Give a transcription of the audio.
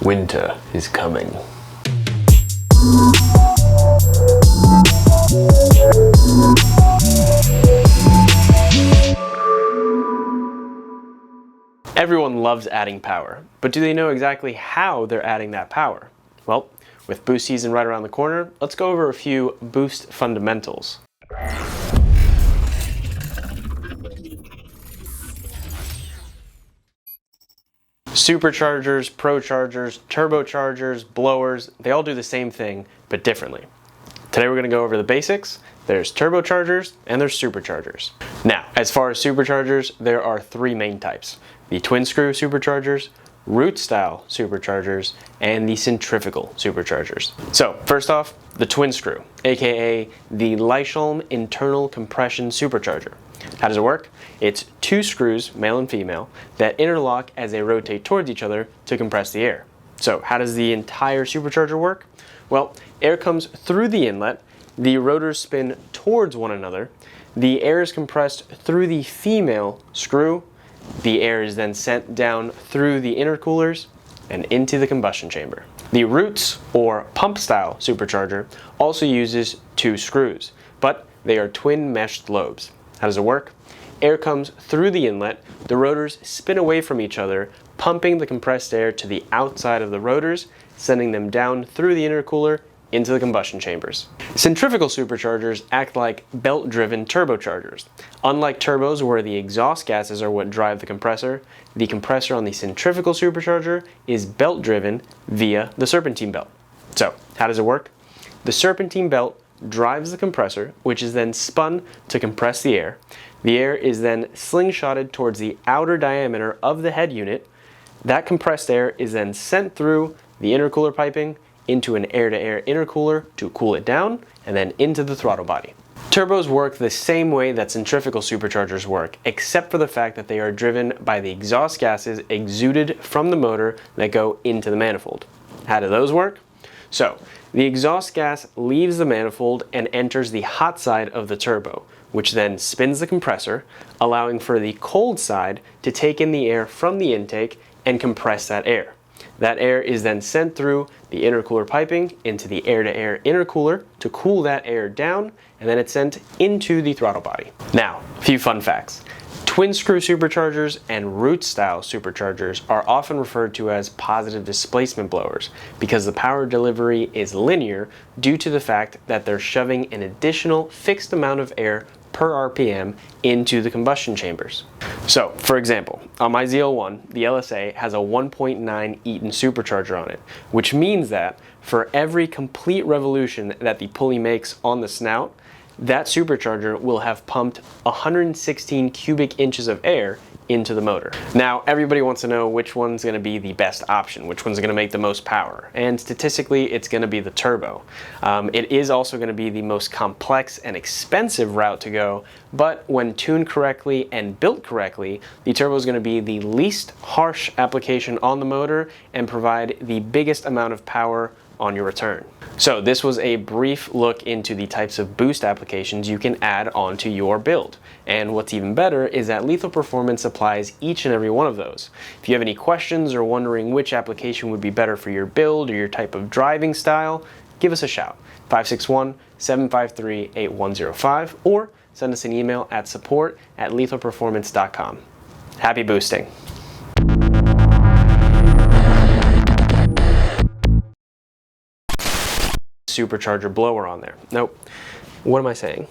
Winter is coming. Everyone loves adding power, but do they know exactly how they're adding that power? Well, with boost season right around the corner, let's go over a few boost fundamentals. Superchargers, prochargers, turbochargers, blowers, they all do the same thing, but differently. Today we're going to go over the basics. There's turbochargers and there's superchargers. Now, as far as superchargers, there are three main types: the twin screw superchargers, root style superchargers, and the centrifugal superchargers. So first off, the twin screw, aka the Lysholm internal compression supercharger. How does it work? It's two screws, male and female, that interlock as they rotate towards each other to compress the air. So how does the entire supercharger work? Well, air comes through the inlet, the rotors spin towards one another, the air is compressed through the female screw, the air is then sent down through the intercoolers and into the combustion chamber. The roots, or pump style supercharger, also uses two screws, but they are twin meshed lobes. How does it work? Air comes through the inlet, the rotors spin away from each other, pumping the compressed air to the outside of the rotors, sending them down through the intercooler into the combustion chambers. Centrifugal superchargers act like belt-driven turbochargers. Unlike turbos where the exhaust gases are what drive the compressor on the centrifugal supercharger is belt-driven via the serpentine belt. So, how does it work? The serpentine belt drives the compressor, which is then spun to compress the air. The air is then slingshotted towards the outer diameter of the head unit. That compressed air is then sent through the intercooler piping into an air-to-air intercooler to cool it down, and then into the throttle body. Turbos work the same way that centrifugal superchargers work, except for the fact that they are driven by the exhaust gases exuded from the motor that go into the manifold. How do those work? So, the exhaust gas leaves the manifold and enters the hot side of the turbo, which then spins the compressor, allowing for the cold side to take in the air from the intake and compress that air. That air is then sent through the intercooler piping into the air-to-air intercooler to cool that air down, and then it's sent into the throttle body. Now, a few fun facts. Twin screw superchargers and root style superchargers are often referred to as positive displacement blowers because the power delivery is linear due to the fact that they're shoving an additional fixed amount of air per RPM into the combustion chambers. So, for example, on my ZL1, the LSA has a 1.9 Eaton supercharger on it, which means that for every complete revolution that the pulley makes on the snout, that supercharger will have pumped 116 cubic inches of air into the motor. Now, everybody wants to know which one's going to be the best option, which one's going to make the most power, and statistically it's going to be the turbo. It is also going to be the most complex and expensive route to go, but when tuned correctly and built correctly, the turbo is going to be the least harsh application on the motor and provide the biggest amount of power on your return. So this was a brief look into the types of boost applications you can add onto your build. And what's even better is that Lethal Performance supplies each and every one of those. If you have any questions or wondering which application would be better for your build or your type of driving style, give us a shout. 561-753-8105 or send us an email at support@lethalperformance.com. Happy boosting. Supercharger blower on there. Nope. What am I saying?